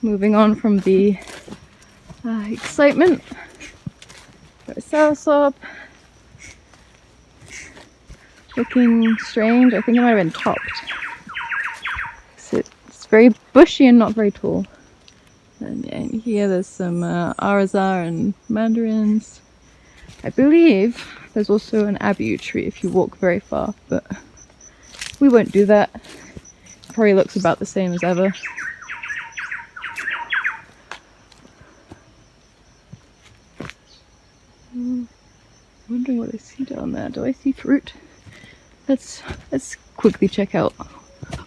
moving on from the excitement. Got a soursop. Looking strange. I think it might have been topped. So it's very bushy and not very tall. And yeah, in here there's some arazar and mandarins. I believe there's also an abu tree if you walk very far, but we won't do that. It probably looks about the same as ever. Wondering what I see down there. Do I see fruit? Let's quickly check out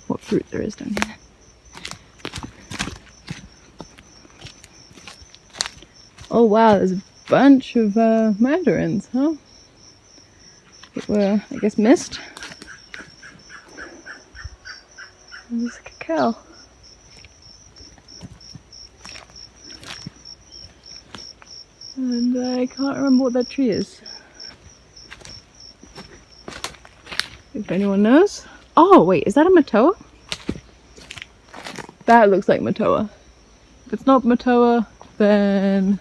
what fruit there is down here. Oh wow, there's a bunch of mandarins, huh? That were, I guess, missed. And there's a cacao. And I can't remember what that tree is. If anyone knows. Oh wait, is that a matoa? That looks like matoa. If it's not matoa, then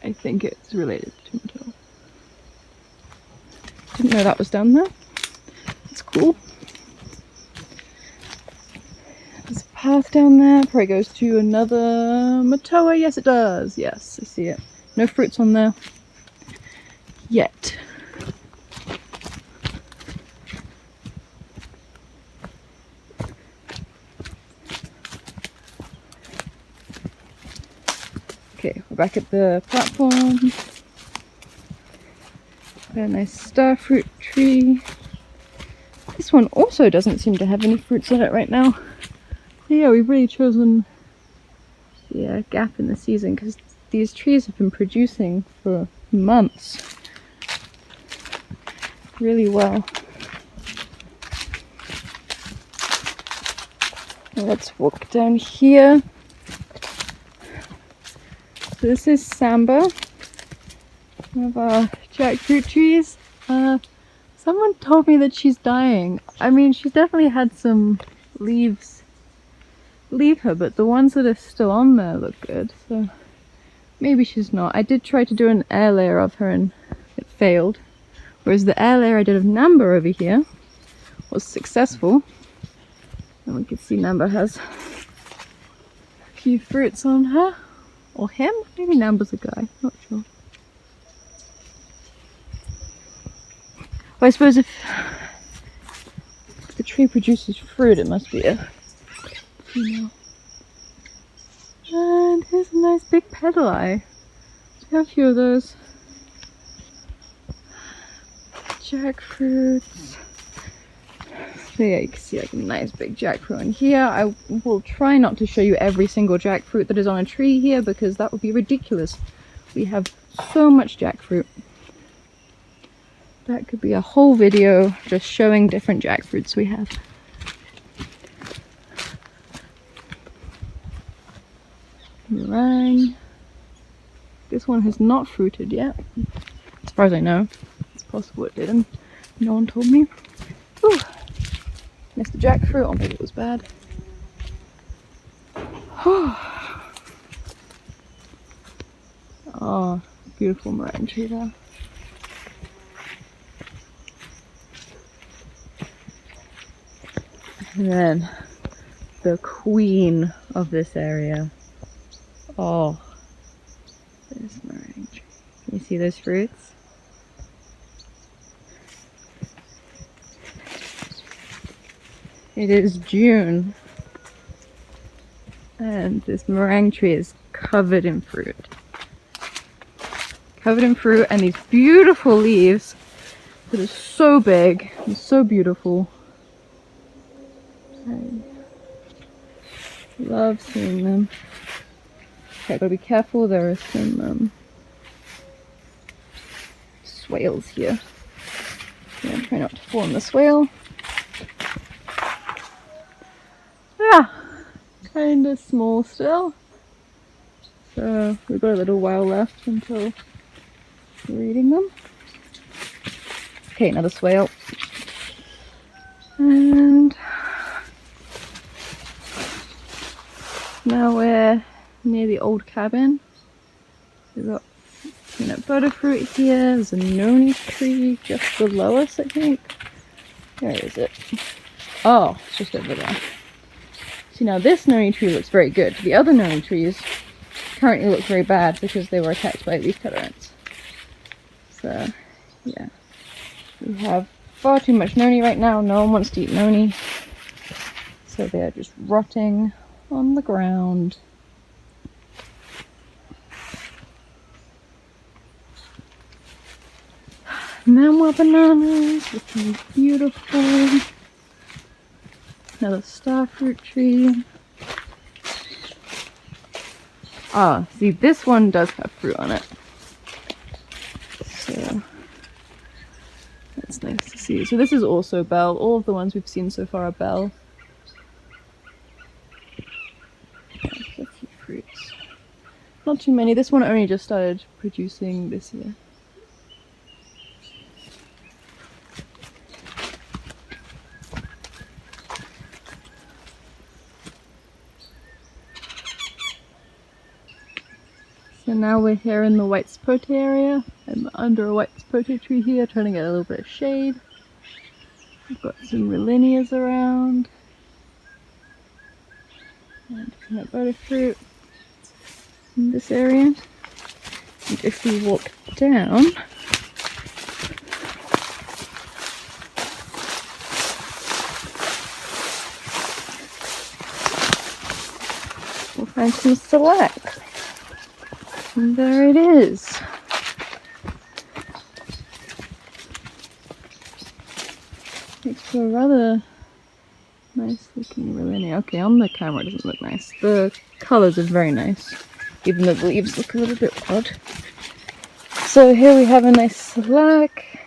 I think it's related to matoa. Didn't know that was down there. That's cool. There's a path down there. Probably goes to another matoa. Yes, it does. Yes, I see it. No fruits on there yet. Okay, we're back at the platform. Got a nice star fruit tree. This one also doesn't seem to have any fruits on it right now. Yeah, we've really chosen the gap in the season because these trees have been producing for months really well. Now let's walk down here. So this is Samba, one of our jackfruit trees. Someone told me that she's dying. I mean, she's definitely had some leaves leave her, but the ones that are still on there look good, so maybe she's not. I did try to do an air layer of her and it failed, whereas the air layer I did of Namba over here was successful. And we can see Namba has a few fruits on her. Or him? Maybe Namba's a guy, not sure. Well, I suppose if the tree produces fruit, it must be a female. And here's a nice big pedali. We have a few of those. Jackfruits. So yeah, you can see like a nice big jackfruit in here. I will try not to show you every single jackfruit that is on a tree here because that would be ridiculous. We have so much jackfruit. That could be a whole video just showing different jackfruits we have. Meringue. This one has not fruited yet. As far as I know. It's possible it didn't. No one told me. Ooh. Missed the jackfruit, or maybe it was bad. Oh, beautiful meringue tree there. And then the queen of this area. Oh, this meringue tree. Can you see those fruits? It is June and this meringue tree is covered in fruit. Covered in fruit and these beautiful leaves that are so big and so beautiful. I love seeing them. Okay, I gotta be careful, there are some swales here. Yeah, try not to fall in the swale. Yeah, kind of small still. So we've got a little while left until we're eating them. Okay, another swale. And Now we're near the old cabin. We've got peanut butter fruit here. There's a noni tree just below us, I think. Where is it? Oh, it's just over there. See, now this noni tree looks very good. The other noni trees currently look very bad because they were attacked by leafcutter ants. So, yeah. We have far too much noni right now. No one wants to eat noni. So they are just rotting on the ground. Now more bananas, looking beautiful. Another starfruit tree. Ah, see, this one does have fruit on it. So that's nice to see. So this is also bell. All of the ones we've seen so far are bell. There's a few fruits. Not too many. This one only just started producing this year. So now we're here in the white sapote area. I'm under a white sapote tree here, trying to get a little bit of shade. We've got some Rollinias around. And peanut butter fruit in this area. And if we walk down, we'll find some shellac. And there it is. Makes for a rather nice looking Rollinia. Okay, on the camera it doesn't look nice. The colours are very nice, even though the leaves look a little bit odd. So here we have a nice shellac.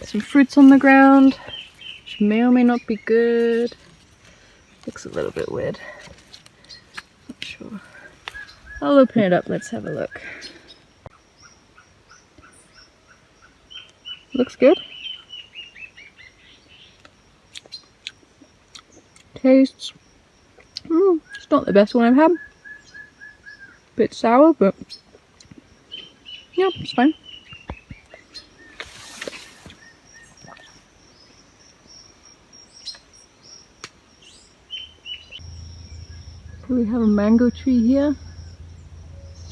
Some fruits on the ground, which may or may not be good. Looks a little bit weird. Not sure. I'll open it up, let's have a look. Looks good. Tastes, it's not the best one I've had. Bit sour, but yeah, it's fine. So we have a mango tree here.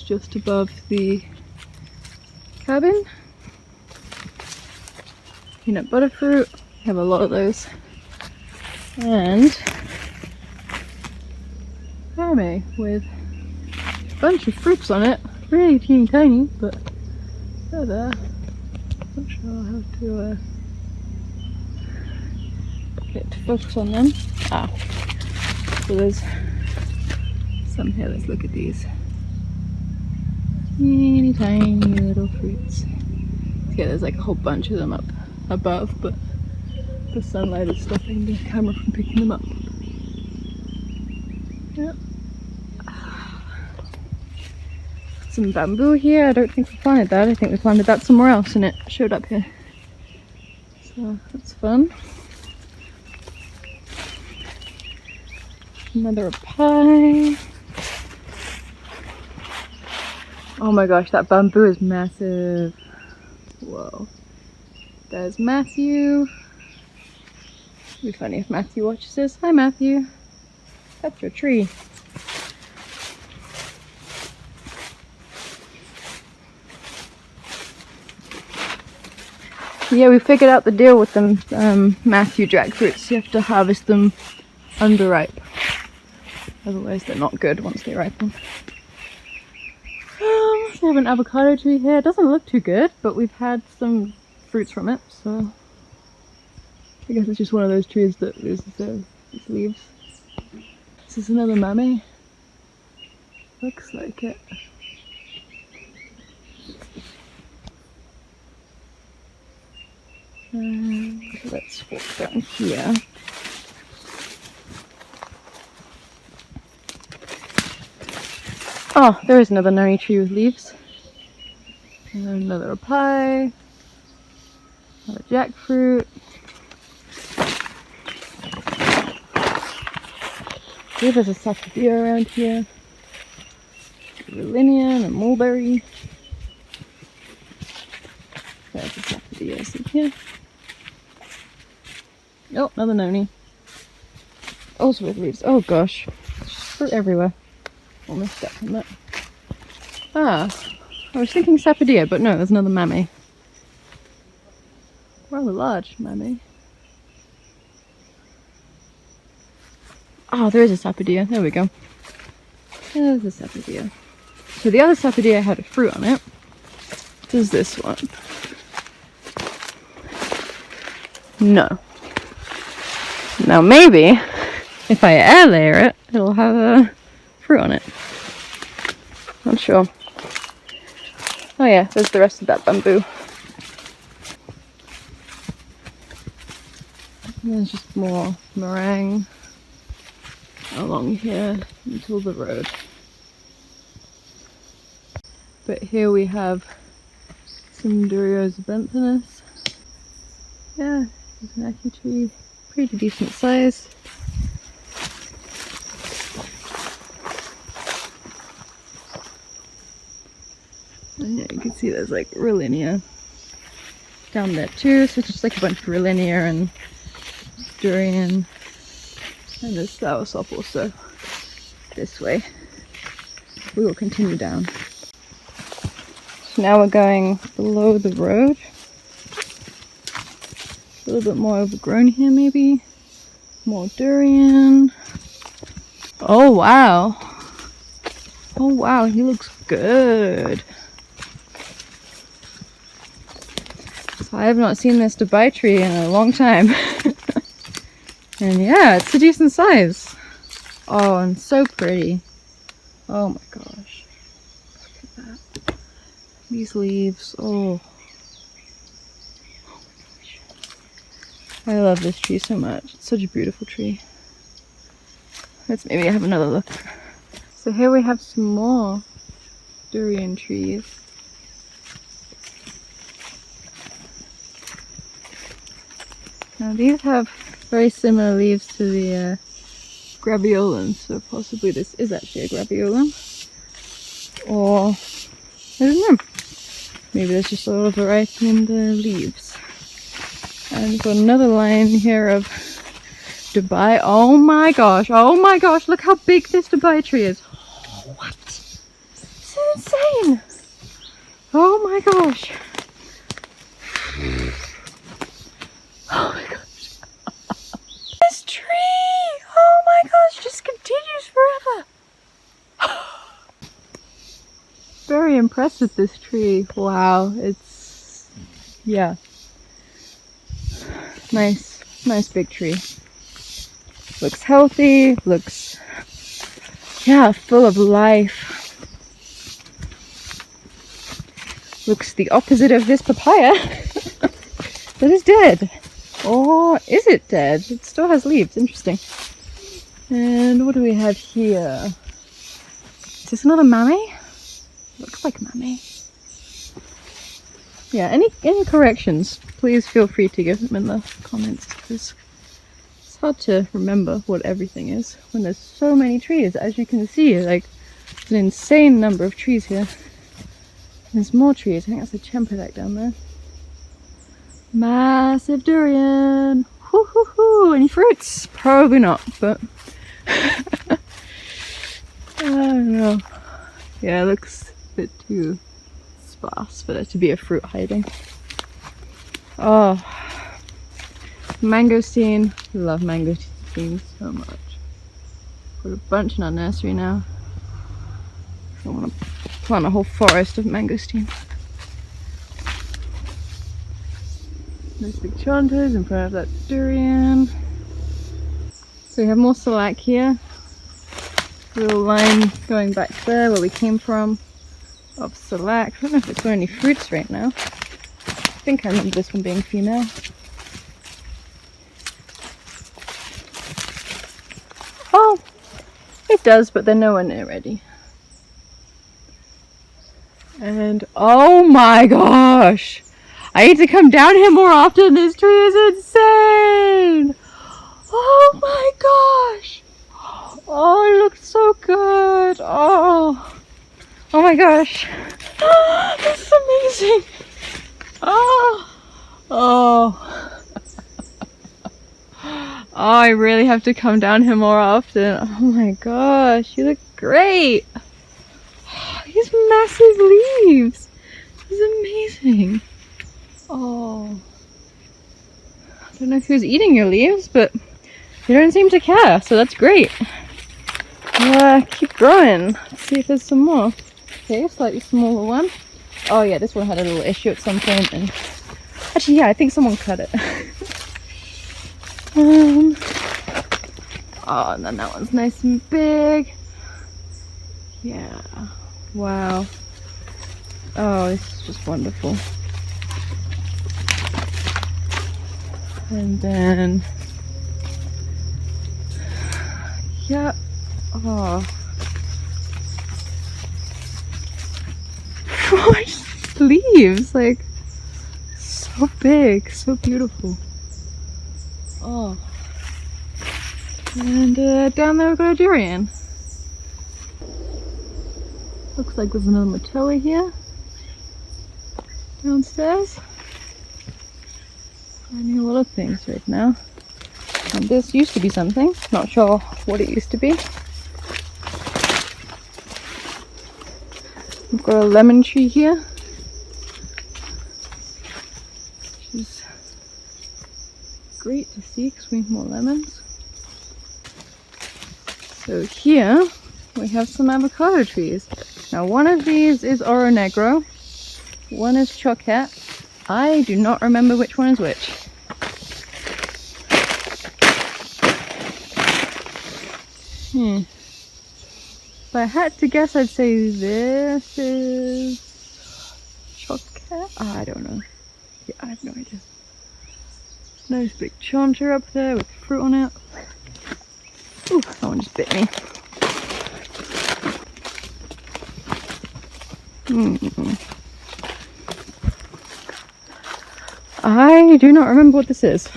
Just above the cabin. Peanut butter fruit, we have a lot of those. And Parame with a bunch of fruits on it. Really teeny tiny, but they're there. Not sure how to get to focus on them. Ah, so there's some here. Let's look at these. Teeny tiny little fruits. Yeah, there's like a whole bunch of them up above, but the sunlight is stopping the camera from picking them up. Yep. Some bamboo here. I don't think we planted that. I think we planted that somewhere else and it showed up here. So that's fun. Another pie. Oh my gosh, that bamboo is massive. Whoa. There's Matthew. It'd be funny if Matthew watches this. Hi Matthew. That's your tree. Yeah, we figured out the deal with them Matthew jackfruits. You have to harvest them underripe. Otherwise they're not good once they ripen. We have an avocado tree here. It doesn't look too good, but we've had some fruits from it, so I guess it's just one of those trees that loses its leaves. This is another mame. Looks like it. Let's walk down here. Oh, there is another noni tree with leaves. And another pie. Another jackfruit. Yeah, there's a sapphire around here. Erlinia and a mulberry. There's a sapphire in here. Oh, another noni. Also with leaves. Oh gosh. Fruit everywhere. Almost stepped on that. Ah, I was thinking sapphire, but no, there's another mammy. Rather large mammy. Oh, there is a sapphire. There we go. There's a sapphire. So the other sapphire had a fruit on it. Does this one? No. Now maybe, if I air layer it, it'll have a fruit on it. Not sure. Oh yeah, there's the rest of that bamboo. And there's just more meringue along here until the road. But here we have some Duryosbenthinus. Yeah, there's an ackee tree, pretty decent size. And yeah, you can see there's like Erlinia down there too, so it's just like a bunch of Erlinia and durian. And there's soursop also this way. We will continue down. So now we're going below the road. A little bit more overgrown here maybe. More durian. Oh wow. Oh wow, he looks good. So I have not seen this Dubai tree in a long time. And yeah, it's a decent size. Oh, and so pretty. Oh my gosh. Look at that. These leaves. Oh. I love this tree so much. It's such a beautiful tree. Let's maybe have another look. So here we have some more durian trees. Now these have very similar leaves to the Graveolens, so possibly this is actually a Graveolens. Or, I don't know, maybe there's just a little variety in the leaves. And we've got another line here of Dubai. Oh my gosh, look how big this Dubai tree is. Oh, what? This is insane. Oh my gosh. Oh my gosh. This tree, oh my gosh, just continues forever. Very impressed with this tree. Wow, it's, yeah. Nice big tree. Looks healthy, looks, yeah, full of life. Looks the opposite of this papaya that is dead. Or is it dead? It still has leaves, interesting. And what do we have here? Is this another mammy? Looks like mammy. Yeah, any corrections, please feel free to give them in the comments, because it's hard to remember what everything is when there's so many trees. As you can see, like, it's an insane number of trees here. There's more trees. I think that's a Cempedak down there. Massive durian! Hoo hoo hoo! Any fruits? Probably not, but I don't know. Yeah, it looks a bit too sparse for there to be a fruit hiding. Oh, mangosteen. Love mangosteen so much. Put a bunch in our nursery now. I want to plant a whole forest of mangosteen. Those big chantas in front of that durian. So we have more Salak here. Little line going back there where we came from of Salak. I don't know if it's got any fruits right now. I think I remember this one being female. Oh, it does, but they're nowhere near ready. And oh my gosh! I need to come down here more often. This tree is insane! Oh my gosh! Oh gosh. This is amazing. Oh. Oh. Oh, I really have to come down here more often. Oh my gosh, you look great. These massive leaves. This is amazing. Oh. I don't know if he was eating your leaves, but you don't seem to care, so that's great. Keep growing. Let's see if there's some more. Okay, slightly smaller one. Oh yeah, this one had a little issue at some point, and actually, yeah, I think someone cut it. Oh, and then that one's nice and big. Yeah. Wow. Oh, this is just wonderful. And then, yeah. Oh. Gosh, leaves, like, so big, so beautiful. Oh. And down there we've got a durian. Looks like there's another Motella here. Downstairs. I need a lot of things right now. And this used to be something. Not sure what it used to be. We've got a lemon tree here. Which is great to see because we need more lemons. So here we have some avocado trees. Now one of these is Oro Negro, one is Choquette. I do not remember which one is which. If I had to guess, I'd say this is Choquette. I don't know. Yeah, I have no idea. Nice big chaunter up there with fruit on it. Ooh, someone just bit me. I do not remember what this is.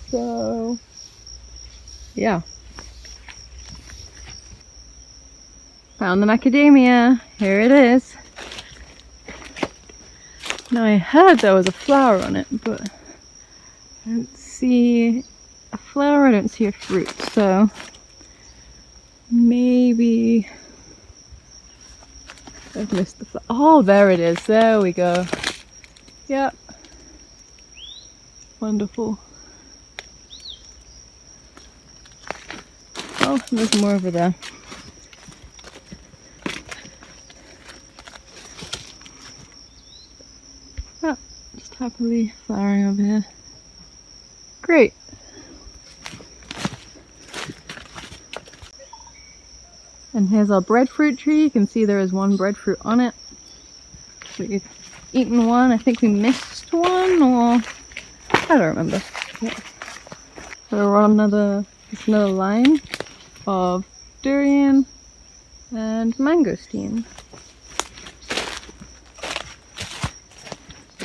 So, yeah. Found the macadamia. Here it is. Now I heard there was a flower on it, but I don't see a flower, I don't see a fruit, so maybe I've missed the flower. Oh, there it is. There we go. Yep. Wonderful. Oh, there's more over there. Oh, just happily flowering over here. Great. And here's our breadfruit tree. You can see there is one breadfruit on it. We've eaten one. I think we missed one, or I don't remember. Yeah. So we're on another line of durian and mangosteen.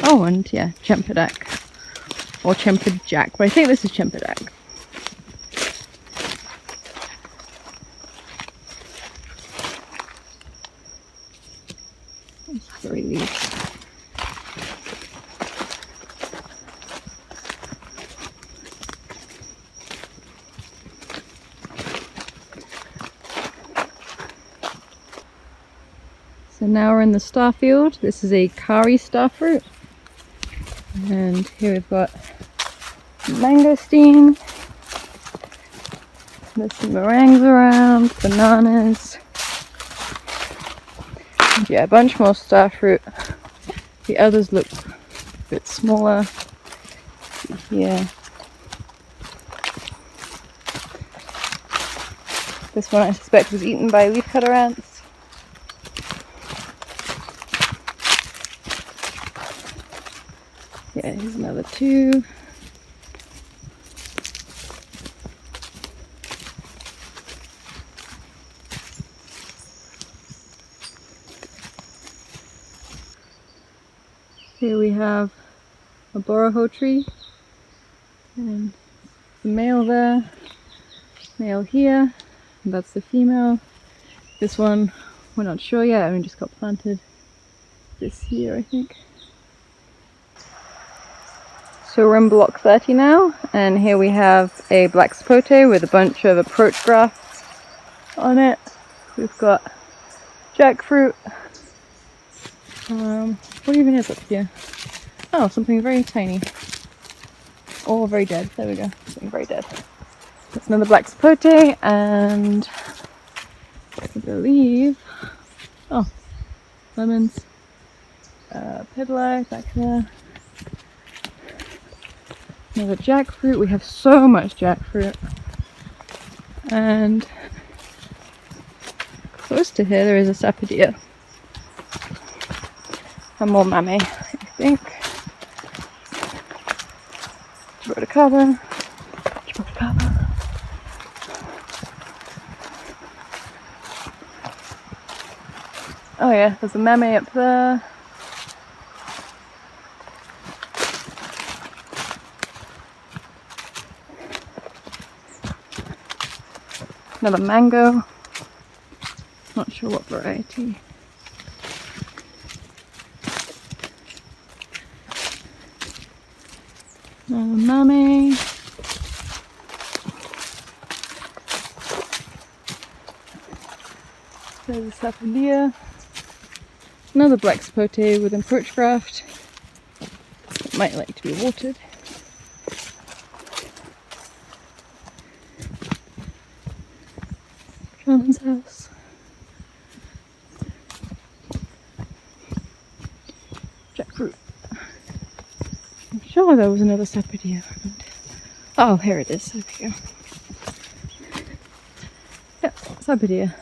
Oh, and yeah, Cempedak. Or Cempadac, but I think this is Cempedak. Very leaves. So now we're in the starfield. This is a Kari starfruit. And here we've got mangosteen. There's some meringues around, bananas. And yeah, a bunch more starfruit. The others look a bit smaller. Yeah. This one I suspect was eaten by leafcutter ants. Yeah, here's another two. Here we have a boroho tree, and the male there, male here, and that's the female. This one We're not sure yet, I mean, just got planted this year, I think. So we're in block 30 now, and here we have a black sapote with a bunch of approach grafts on it. We've got jackfruit. What even is up here? Oh, something very tiny. Or very dead. There we go. Something very dead. That's another black sapote, and I believe, oh, lemons. Pedlar back there. Another jackfruit. We have so much jackfruit. And close to here there is a sapodilla. And more mame, I think. Gibraltar. Oh yeah, there's a mame up there. Another mango. Not sure what variety. Another mame. There's a sapodilla. Another black sapote with approach graft. It might like to be watered. John's house. Jackfruit. I'm sure there was another sapodilla. Oh, here it is. There we go. Yep, sapodilla.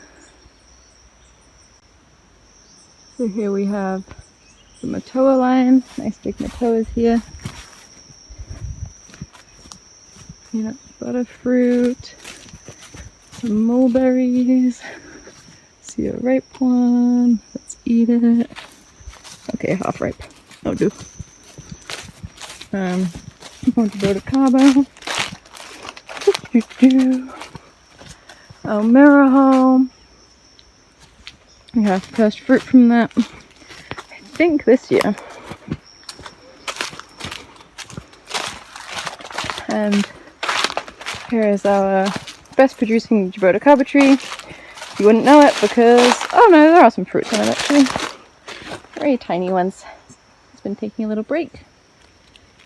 So here we have the Matoa line. Nice big Matoas here. Peanut butter fruit. Some mulberries. See a ripe one. Let's eat it. Okay, half ripe. That'll do. Going to go to Cabo. Almirajo. We have first fruit from that. I think this year. And here is our best producing Gibraltar Cabo tree. You wouldn't know it because, oh no, there are some fruits on it actually. Very tiny ones. It's been taking a little break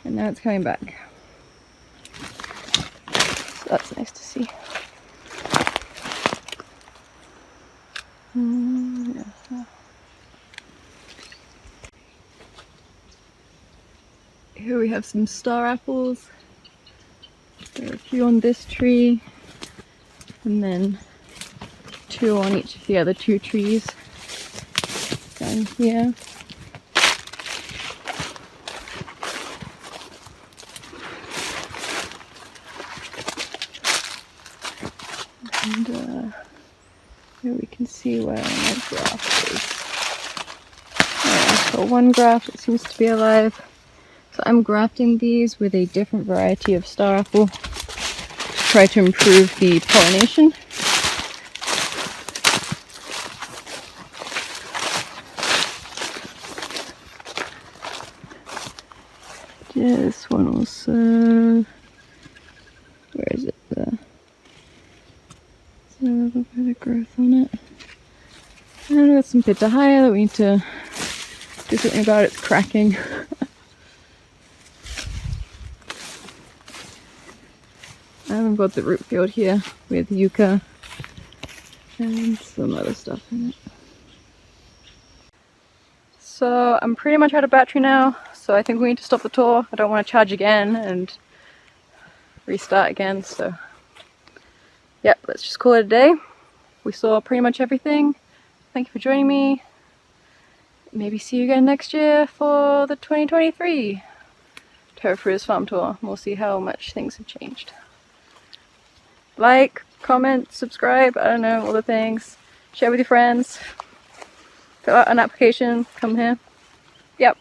and now it's coming back. So that's nice to see. Yeah. Here we have some star apples. There are a few on this tree, and then 2 on each of the other 2 trees down here. And here we can see where my graft is. Yeah, so one graft that seems to be alive. So I'm grafting these with a different variety of star apple to try to improve the pollination. This one also, where is it? There's a little bit of growth on it. And we got some pitahaya that we need to do something about. It's cracking. And we've got the root field here with yucca and some other stuff in it. So I'm pretty much out of battery now, so I think we need to stop the tour. I don't want to charge again and restart again, so yep, let's just call it a day. We saw pretty much everything. Thank you for joining me. Maybe see you again next year for the 2023 Terra Frutas Farm Tour. We'll see how much things have changed. Like, comment, subscribe, I don't know, all the things. Share with your friends. Fill out an application, come here. Yep.